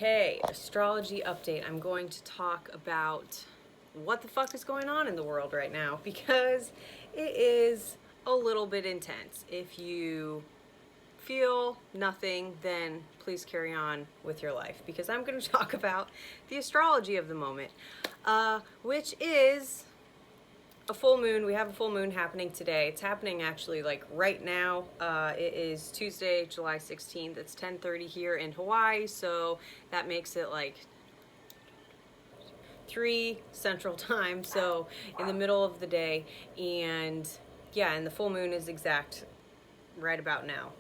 Okay, astrology update. I'm going to talk about what the fuck is going on in the world right now because it is a little bit intense. If you feel nothing, then please carry on with your life because I'm going to talk about the astrology of the moment, which is a full moon. We have a full moon happening today. It's happening actually like right now. It is Tuesday, July 16th. It's 10:30 here in Hawaii, so that makes it like 3 Central Time, so in the middle of the day. And yeah, and the full moon is exact right about now.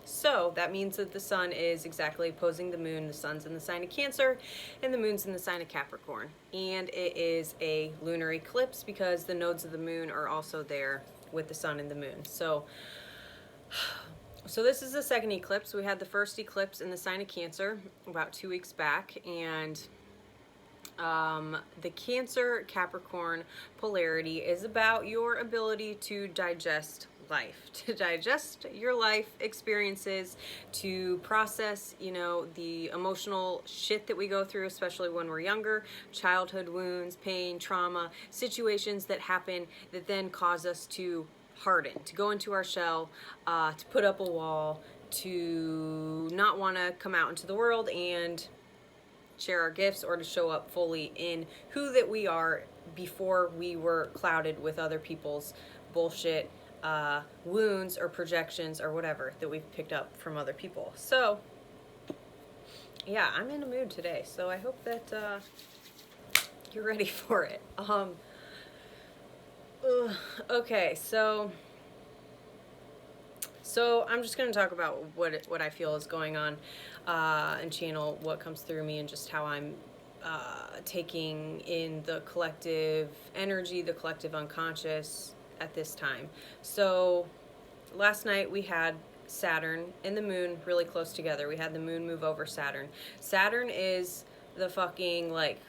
So that means that the sun is exactly opposing the moon. The sun's in the sign of Cancer and the moon's in the sign of Capricorn. And it is a lunar eclipse because the nodes of the moon are also there with the sun and the moon. So this is the second eclipse. We had the first eclipse in the sign of Cancer about 2 weeks back, and the Cancer Capricorn polarity is about your ability to digest life, to digest your life experiences, to process, the emotional shit that we go through, especially when we're younger, childhood wounds, pain, trauma, situations that happen that then cause us to harden, to go into our shell, to put up a wall, to not want to come out into the world and share our gifts, or to show up fully in who that we are before we were clouded with other people's bullshit, wounds or projections or whatever that we've picked up from other people. So yeah, I'm in a mood today, so I hope that you're ready for it. Okay, so I'm just going to talk about what I feel is going on, and channel what comes through me and just how I'm taking in the collective energy, the collective unconscious at this time. So last night we had Saturn and the moon really close together. We had the moon move over Saturn. Saturn is the fucking, like,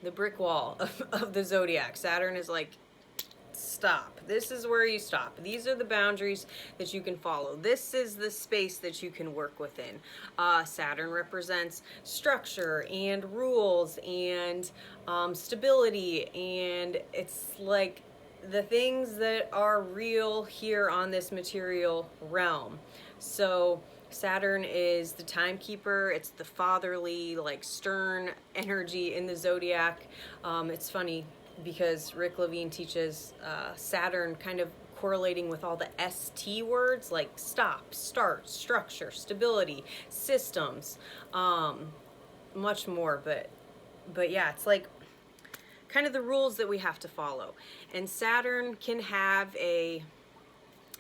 the brick wall of the zodiac. Saturn is like, stop. This is where you stop. These are the boundaries that you can follow. This is the space that you can work within. Saturn represents structure and rules and stability, and it's like the things that are real here on this material realm. So Saturn is the timekeeper. It's the fatherly, like, stern energy in the zodiac. It's funny because Rick Levine teaches Saturn kind of correlating with all the ST words, like stop, start, structure, stability, systems, much more. But yeah, it's like kind of the rules that we have to follow. And Saturn can have an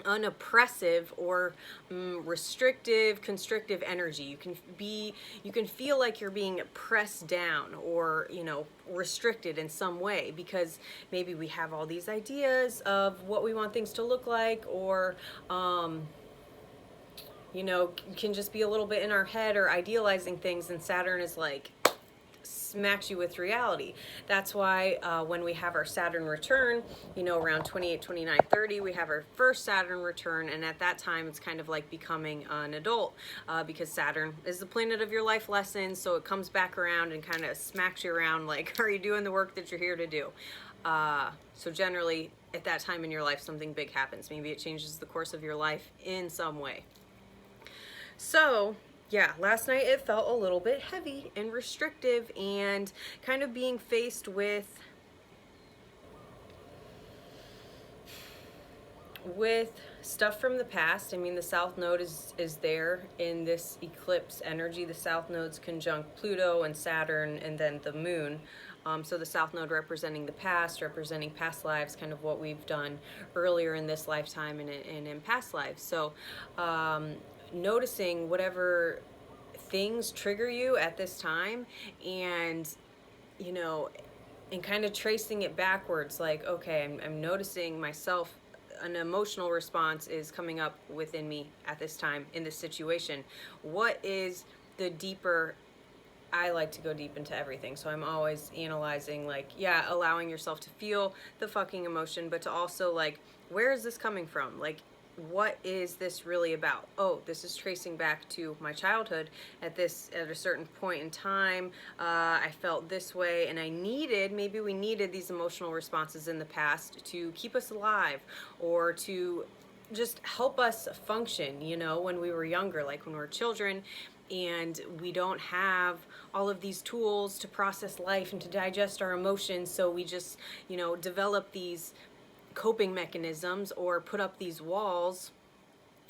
oppressive or restrictive, constrictive energy. You can feel like you're being pressed down or, restricted in some way because maybe we have all these ideas of what we want things to look like, or can just be a little bit in our head or idealizing things, and Saturn is like smacks you with reality. That's why when we have our Saturn return, around 28, 29, 30, we have our first Saturn return, and at that time it's kind of like becoming an adult, because Saturn is the planet of your life lessons, so it comes back around and kind of smacks you around like, are you doing the work that you're here to do? So generally at that time in your life something big happens. Maybe it changes the course of your life in some way. So yeah, last night it felt a little bit heavy and restrictive and kind of being faced with stuff from the past. I mean, the South Node is there in this eclipse energy. The South Node's conjunct Pluto and Saturn and then the moon. So the South Node representing the past, representing past lives, kind of what we've done earlier in this lifetime and in past lives. So noticing whatever things trigger you at this time, and and kind of tracing it backwards, like, okay, I'm noticing myself, an emotional response is coming up within me at this time in this situation. What is the deeper? I like to go deep into everything, so I'm always analyzing, like, yeah, allowing yourself to feel the fucking emotion, but to also, like, where is this coming from? Like, what is this really about? Oh, this is tracing back to my childhood. At a certain point in time, I felt this way, and maybe we needed these emotional responses in the past to keep us alive, or to just help us function, when we were younger, like when we were children, and we don't have all of these tools to process life and to digest our emotions. So we just, develop these coping mechanisms or put up these walls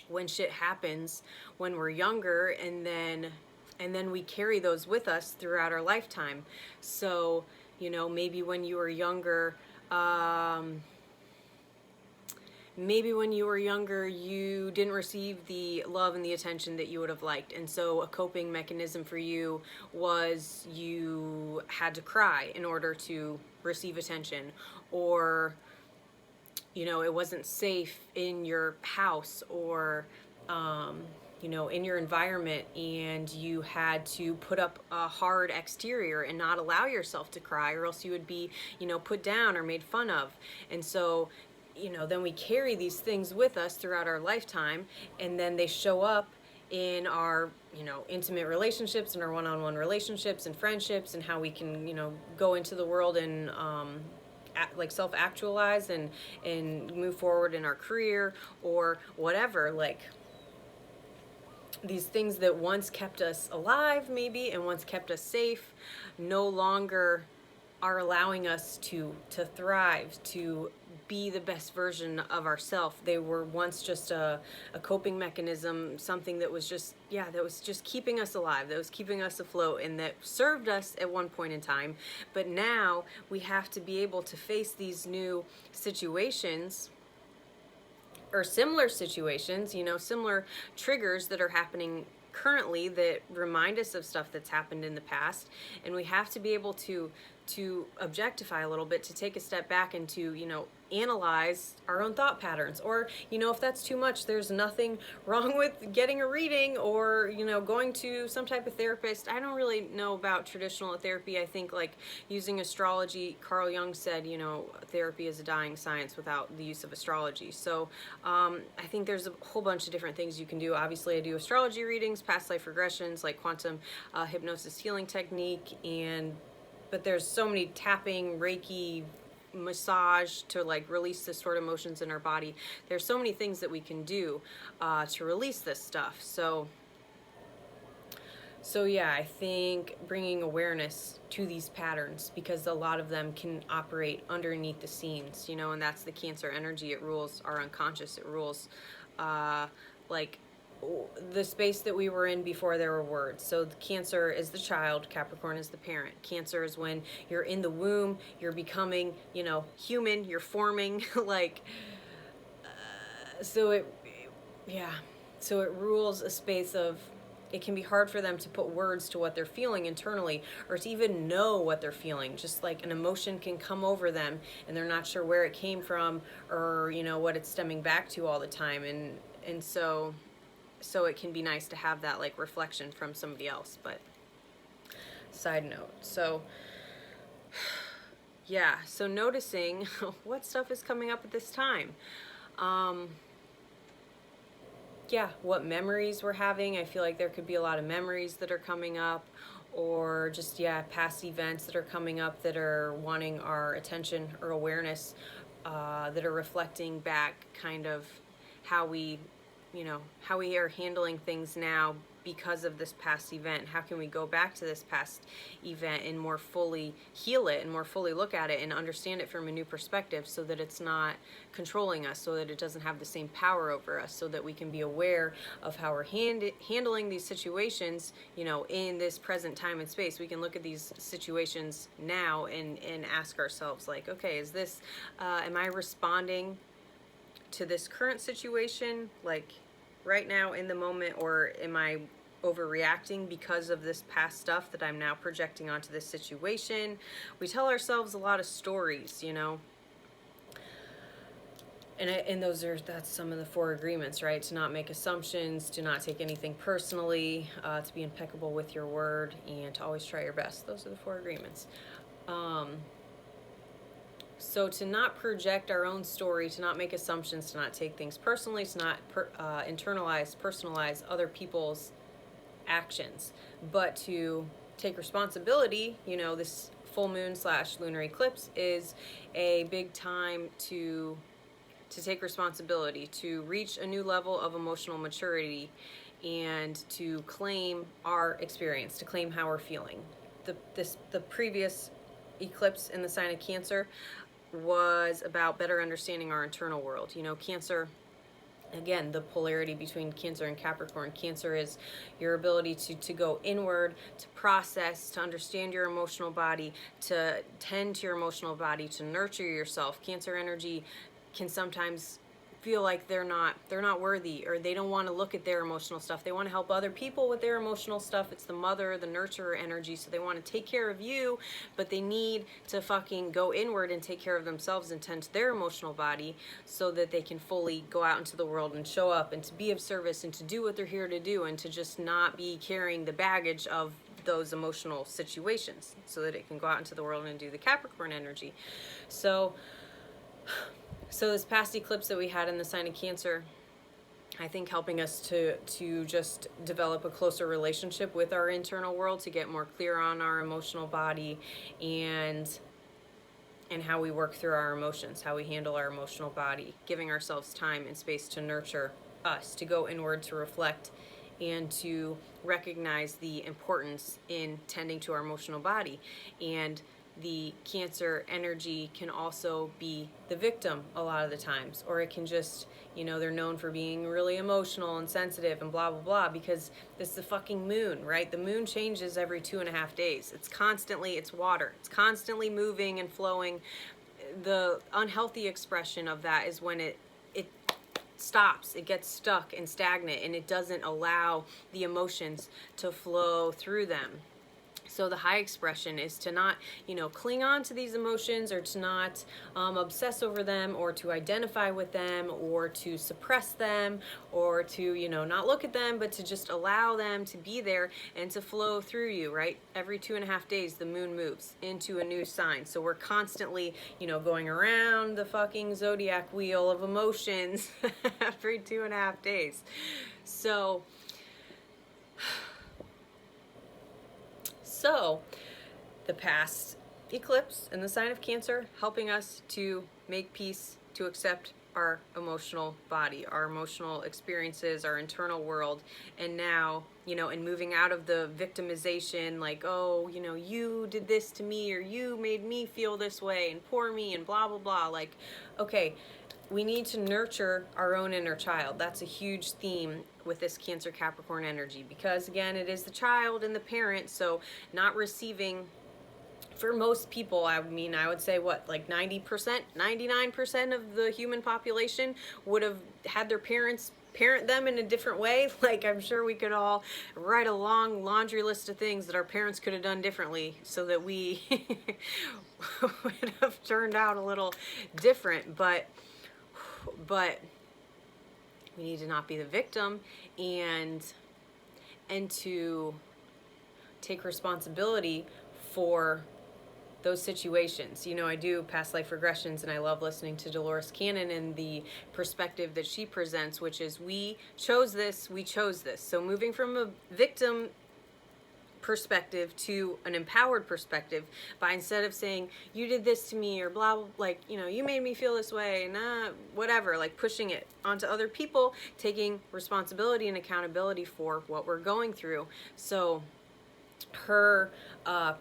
when shit happens when we're younger, and then we carry those with us throughout our lifetime. So, maybe when you were younger, you didn't receive the love and the attention that you would have liked. And so a coping mechanism for you was you had to cry in order to receive attention. Or, it wasn't safe in your house, or, in your environment, and you had to put up a hard exterior and not allow yourself to cry, or else you would be, put down or made fun of. And so, then we carry these things with us throughout our lifetime, and then they show up in our, intimate relationships, and our one-on-one relationships and friendships, and how we can, go into the world and, self-actualize and move forward in our career or whatever. Like, these things that once kept us alive, maybe, and once kept us safe, no longer are allowing us to thrive, to be the best version of ourselves. They were once just a coping mechanism, something that was just keeping us alive, that was keeping us afloat, and that served us at one point in time. But now we have to be able to face these new situations, or similar situations, similar triggers that are happening currently that remind us of stuff that's happened in the past. And we have to be able to objectify a little bit, to take a step back and to, analyze our own thought patterns. Or, if that's too much, there's nothing wrong with getting a reading, or, going to some type of therapist. I don't really know about traditional therapy. I think, like, using astrology, Carl Jung said, therapy is a dying science without the use of astrology. So I think there's a whole bunch of different things you can do. Obviously, I do astrology readings, past life regressions, like quantum hypnosis healing technique, but there's so many tapping, Reiki, massage to, like, release the stored emotions in our body. There's so many things that we can do to release this stuff. So yeah, I think bringing awareness to these patterns, because a lot of them can operate underneath the scenes, and that's the Cancer energy. It rules our unconscious. It rules like the space that we were in before there were words. So the Cancer is the child, Capricorn is the parent. Cancer is when you're in the womb, you're becoming, human, you're forming, like, so it rules a space of, it can be hard for them to put words to what they're feeling internally, or to even know what they're feeling. Just like an emotion can come over them and they're not sure where it came from, or, what it's stemming back to all the time. And so it can be nice to have that, like, reflection from somebody else. But side note. So yeah, so noticing what stuff is coming up at this time. What memories we're having. I feel like there could be a lot of memories that are coming up, or just, past events that are coming up that are wanting our attention or awareness, that are reflecting back kind of how we are handling things now because of this past event. How can we go back to this past event and more fully heal it, and more fully look at it and understand it from a new perspective, so that it's not controlling us, so that it doesn't have the same power over us, so that we can be aware of how we're handling these situations, in this present time and space. We can look at these situations now and ask ourselves, like, okay, is this, am I responding to this current situation, like, right now in the moment, or am I overreacting because of this past stuff that I'm now projecting onto this situation? We tell ourselves a lot of stories, and that's some of the 4 agreements, right? To not make assumptions, to not take anything personally, to be impeccable with your word, and to always try your best. Those are the 4 agreements. So to not project our own story, to not make assumptions, to not take things personally, to not internalize, personalize other people's actions, but to take responsibility. You know, this full moon / lunar eclipse is a big time to take responsibility, to reach a new level of emotional maturity, and to claim our experience, to claim how we're feeling. The previous eclipse in the sign of Cancer was about better understanding our internal world. You know, Cancer, again, the polarity between Cancer and Capricorn. Cancer is your ability to go inward, to process, to understand your emotional body, to tend to your emotional body, to nurture yourself. Cancer energy can sometimes feel like they're not worthy, or they don't want to look at their emotional stuff. They want to help other people with their emotional stuff. It's the mother, the nurturer energy, so they want to take care of you, but they need to fucking go inward and take care of themselves and tend to their emotional body so that they can fully go out into the world and show up and to be of service and to do what they're here to do, and to just not be carrying the baggage of those emotional situations, so that it can go out into the world and do the Capricorn energy. So this past eclipse that we had in the sign of Cancer, I think helping us to just develop a closer relationship with our internal world, to get more clear on our emotional body and how we work through our emotions, how we handle our emotional body, giving ourselves time and space to nurture us, to go inward, to reflect, and to recognize the importance in tending to our emotional body. And the Cancer energy can also be the victim a lot of the times, or it can just, you know, they're known for being really emotional and sensitive and blah blah blah, because it's the fucking moon, right? The moon changes every 2.5 days. It's water, it's constantly moving and flowing. The unhealthy expression of that is when it stops, it gets stuck and stagnant, and it doesn't allow the emotions to flow through them. So the high expression is to not, you know, cling on to these emotions, or to not obsess over them, or to identify with them, or to suppress them, or to, you know, not look at them, but to just allow them to be there and to flow through you, right? Every 2.5 days, the moon moves into a new sign. So we're constantly, you know, going around the fucking zodiac wheel of emotions every 2.5 days. So the past eclipse in the sign of Cancer, helping us to make peace, to accept our emotional body, our emotional experiences, our internal world. And now, you know, and moving out of the victimization, like, oh, you know, you did this to me, or you made me feel this way, and poor me, and blah, blah, blah. Like, okay, we need to nurture our own inner child. That's a huge theme with this Cancer Capricorn energy, because again, it is the child and the parent. So not receiving, for most people, I mean, I would say what, like 90%, 99% of the human population would have had their parents parent them in a different way. Like, I'm sure we could all write a long laundry list of things that our parents could have done differently so that we would have turned out a little different. But we need to not be the victim, and to take responsibility for those situations. You know, I do past life regressions, and I love listening to Dolores Cannon and the perspective that she presents, which is we chose this. So moving from a victim perspective to an empowered perspective, by instead of saying you did this to me, or blah, blah, like, you know, you made me feel this way, whatever, like pushing it onto other people, taking responsibility and accountability for what we're going through. So her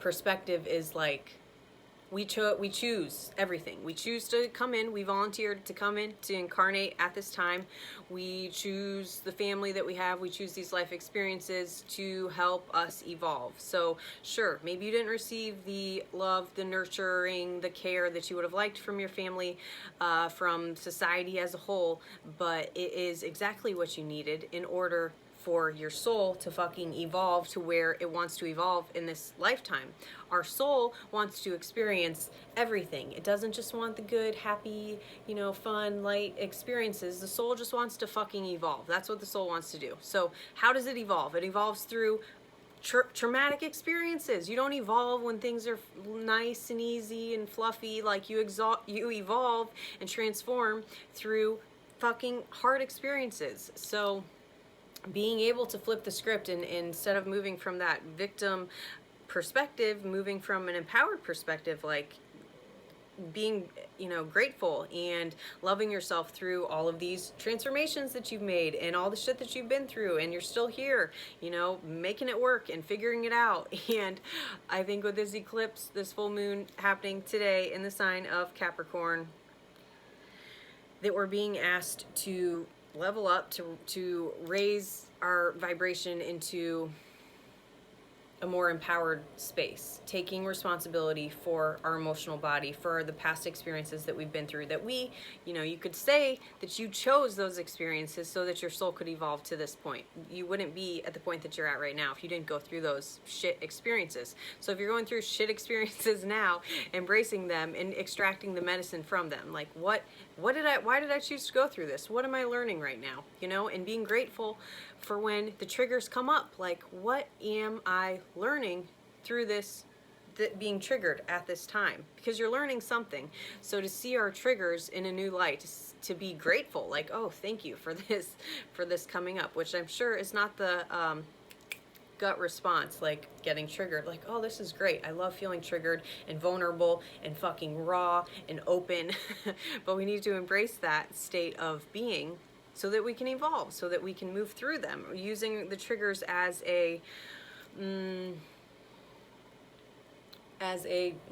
perspective is like, we choose everything. We choose to come in. We volunteered to come in, to incarnate at this time. We choose the family that we have. We choose these life experiences to help us evolve. So sure, maybe you didn't receive the love, the nurturing, the care that you would have liked from your family, from society as a whole, but it is exactly what you needed in order for your soul to fucking evolve to where it wants to evolve in this lifetime. Our soul wants to experience everything. It doesn't just want the good, happy, you know, fun, light experiences. The soul just wants to fucking evolve. That's what the soul wants to do. So how does it evolve? It evolves through traumatic experiences. You don't evolve when things are nice and easy and fluffy. Like you evolve and transform through fucking hard experiences. So being able to flip the script and instead of moving from that victim perspective, moving from an empowered perspective, like being, you know, grateful and loving yourself through all of these transformations that you've made and all the shit that you've been through, and you're still here, you know, making it work and figuring it out. And I think with this eclipse, this full moon happening today in the sign of Capricorn, that we're being asked to level up, to raise our vibration into a more empowered space, taking responsibility for our emotional body, for the past experiences that we've been through, that we, you know, you could say that you chose those experiences so that your soul could evolve to this point. You wouldn't be at the point that you're at right now if you didn't go through those shit experiences. So if you're going through shit experiences now, embracing them and extracting the medicine from them, like why did I choose to go through this? What am I learning right now? You know, and being grateful for when the triggers come up, like what am I learning through this, that being triggered at this time, because you're learning something. So to see our triggers in a new light, to be grateful, like, oh, thank you for this coming up, which I'm sure is not the gut response, like getting triggered, like, oh, this is great, I love feeling triggered and vulnerable and fucking raw and open. But we need to embrace that state of being so that we can evolve, so that we can move through them, using the triggers as a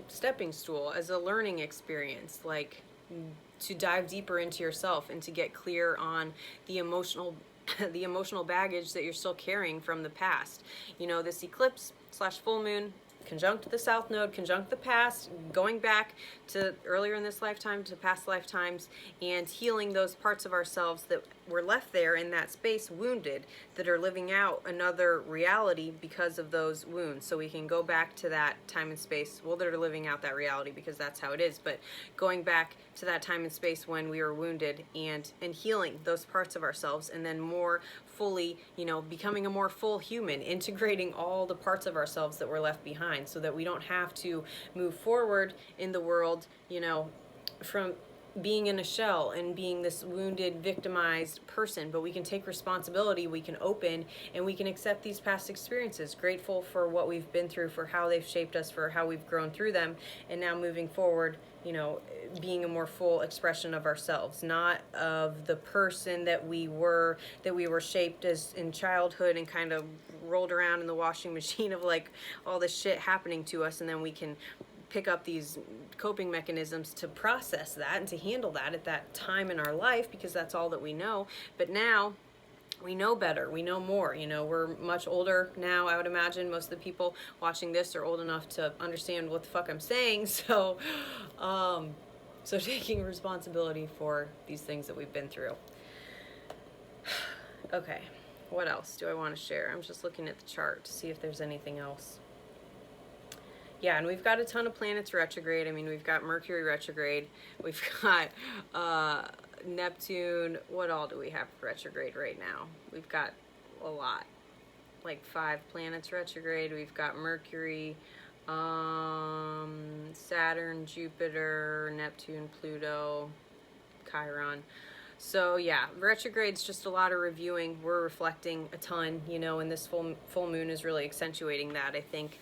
stepping stool, as a learning experience, like to dive deeper into yourself and to get clear on the emotional baggage that you're still carrying from the past. You know, this eclipse / full moon conjunct the south node, conjunct the past, going back to earlier in this lifetime, to past lifetimes, and healing those parts of ourselves that were left there in that space wounded, that are living out another reality because of those wounds. So we can go back to that time and space, well, that are living out that reality because that's how it is, but going back to that time and space when we were wounded and healing those parts of ourselves, and then more fully, you know, becoming a more full human, integrating all the parts of ourselves that were left behind, so that we don't have to move forward in the world, you know, from being in a shell and being this wounded, victimized person, but we can take responsibility, we can open, and we can accept these past experiences, grateful for what we've been through, for how they've shaped us, for how we've grown through them, and now moving forward, you know, being a more full expression of ourselves, not of the person that we were shaped as in childhood and kind of rolled around in the washing machine of like all this shit happening to us, and then we can pick up these coping mechanisms to process that and to handle that at that time in our life, because that's all that we know. But now we know better, we know more, you know, we're much older now. I would imagine most of the people watching this are old enough to understand what the fuck I'm saying. So taking responsibility for these things that we've been through. Okay, what else do I want to share? I'm just looking at the chart to see if there's anything else. Yeah, and we've got a ton of planets retrograde. I mean, we've got Mercury retrograde. We've got Neptune. What all do we have retrograde right now? We've got a lot. Like 5 planets retrograde. We've got Mercury, Saturn, Jupiter, Neptune, Pluto, Chiron. So yeah, retrograde's just a lot of reviewing. We're reflecting a ton, you know, and this full moon is really accentuating that, I think,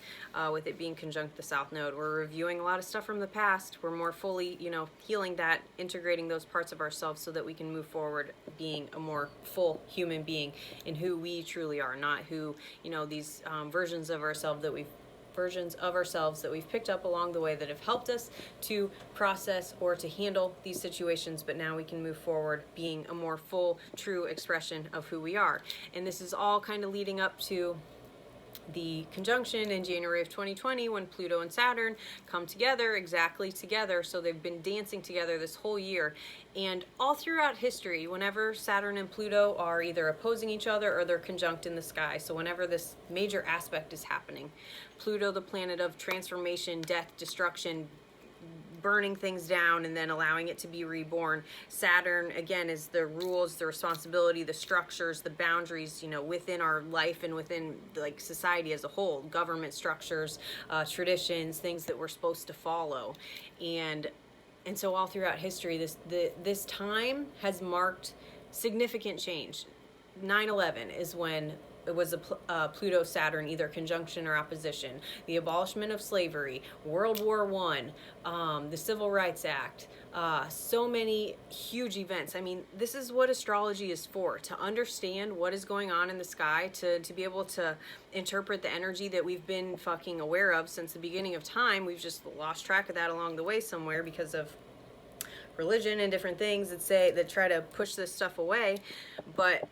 with it being conjunct the south node. We're reviewing a lot of stuff from the past. We're more fully, you know, healing that, integrating those parts of ourselves so that we can move forward being a more full human being in who we truly are, not who, you know, these versions of ourselves that we've picked up along the way that have helped us to process or to handle these situations, but now we can move forward being a more full, true expression of who we are. And this is all kind of leading up to the conjunction in January of 2020 when Pluto and Saturn come together, exactly together. So they've been dancing together this whole year. And all throughout history, whenever Saturn and Pluto are either opposing each other or they're conjunct in the sky, so whenever this major aspect is happening, Pluto, the planet of transformation, death, destruction, burning things down and then allowing it to be reborn. Saturn, again, is the rules, the responsibility, the structures, the boundaries, you know, within our life and within like society as a whole, government structures, traditions, things that we're supposed to follow. And so all throughout history, this time has marked significant change. 9/11 is when it was a Pluto-Saturn either conjunction or opposition. The abolishment of slavery, World War I, the Civil Rights Act, so many huge events. I mean, this is what astrology is for, to understand what is going on in the sky, to be able to interpret the energy that we've been fucking aware of since the beginning of time. We've just lost track of that along the way somewhere because of religion and different things that try to push this stuff away. But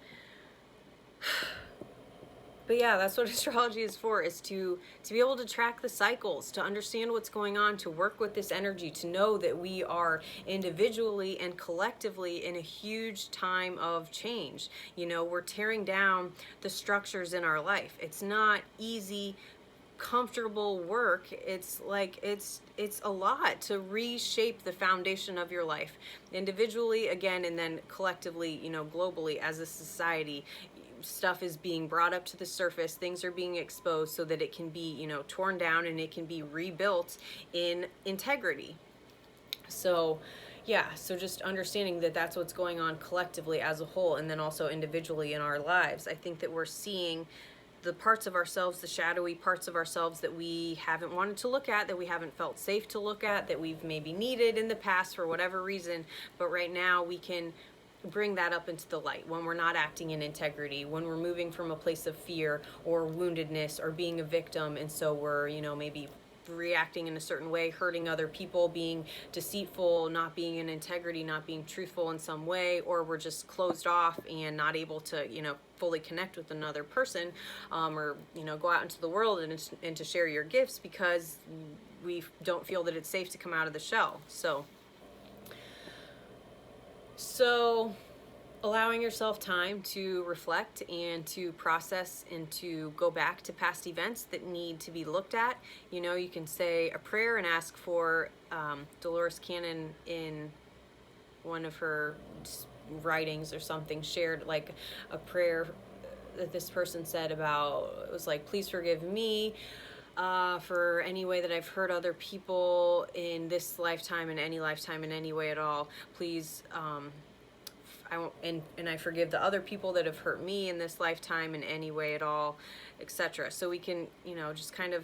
yeah, that's what astrology is for, is to be able to track the cycles, to understand what's going on, to work with this energy, to know that we are individually and collectively in a huge time of change. You know, we're tearing down the structures in our life. It's not easy, comfortable work. It's like it's a lot to reshape the foundation of your life individually, again, and then collectively, you know, globally as a society. Stuff is being brought up to the surface, things are being exposed so that it can be, you know, torn down and it can be rebuilt in integrity. So yeah, so just understanding that that's what's going on collectively as a whole, and then also individually in our lives. I think that we're seeing the parts of ourselves, the shadowy parts of ourselves that we haven't wanted to look at, that we haven't felt safe to look at, that we've maybe needed in the past for whatever reason. But right now we can bring that up into the light when we're not acting in integrity, when we're moving from a place of fear or woundedness or being a victim. And so we're, you know, maybe reacting in a certain way, hurting other people, being deceitful, not being in integrity, not being truthful in some way, or we're just closed off and not able to, you know, fully connect with another person, or, you know, go out into the world and to share your gifts because we don't feel that it's safe to come out of the shell. So allowing yourself time to reflect and to process and to go back to past events that need to be looked at. You know, you can say a prayer and ask for, Dolores Cannon in one of her writings or something shared like a prayer that this person said about, it was like, please forgive me for any way that I've hurt other people in this lifetime, in any lifetime, in any way at all. Please, I won't, and I forgive the other people that have hurt me in this lifetime in any way at all, etc. So we can, you know, just kind of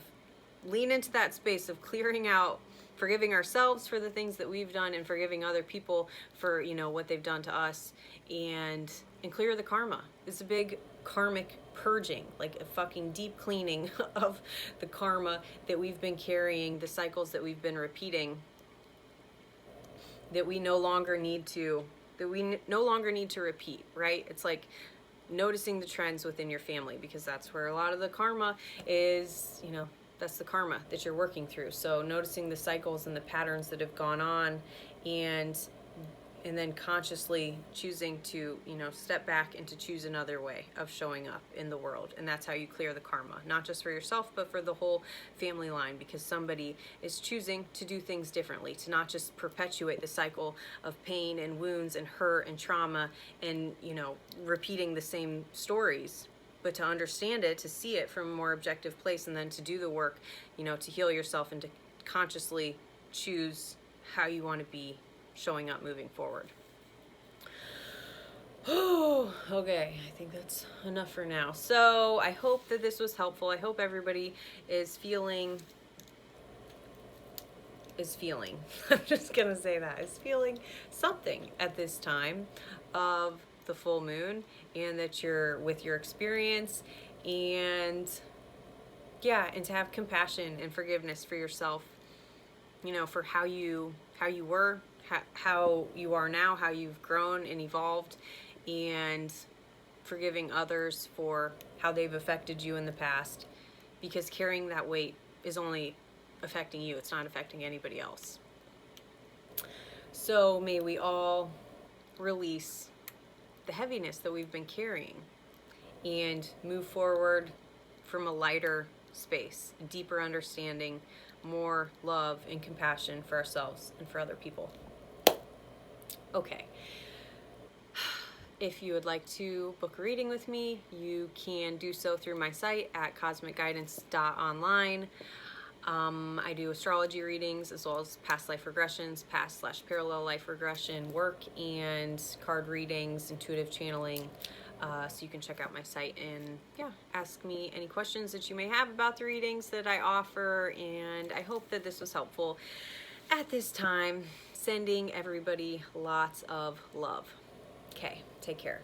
lean into that space of clearing out, forgiving ourselves for the things that we've done and forgiving other people for, you know, what they've done to us, and clear the karma. It's a big karmic purging, like a fucking deep cleaning of the karma that we've been carrying, the cycles that we've been repeating, that we no longer need to repeat, right? It's like noticing the trends within your family, because that's where a lot of the karma is, you know, that's the karma that you're working through. So noticing the cycles and the patterns that have gone on, and then consciously choosing to, you know, step back and to choose another way of showing up in the world. And that's how you clear the karma, not just for yourself, but for the whole family line, because somebody is choosing to do things differently, to not just perpetuate the cycle of pain and wounds and hurt and trauma and, you know, repeating the same stories, but to understand it, to see it from a more objective place, and then to do the work, you know, to heal yourself and to consciously choose how you want to be showing up moving forward. Oh, okay. I think that's enough for now. So I hope that this was helpful. I hope everybody is feeling, I'm just going to say that, is feeling something at this time of the full moon, and that you're with your experience, and yeah, and to have compassion and forgiveness for yourself, you know, for how you were, how you are now, how you've grown and evolved, and forgiving others for how they've affected you in the past, because carrying that weight is only affecting you. It's not affecting anybody else. So may we all release the heaviness that we've been carrying and move forward from a lighter space, deeper understanding, more love and compassion for ourselves and for other people. Okay. If you would like to book a reading with me, you can do so through my site at cosmicguidance.online. I do astrology readings as well as past life regressions, past/parallel life regression work, and card readings, intuitive channeling. So you can check out my site and ask me any questions that you may have about the readings that I offer. And I hope that this was helpful at this time. Sending everybody lots of love. Okay, take care.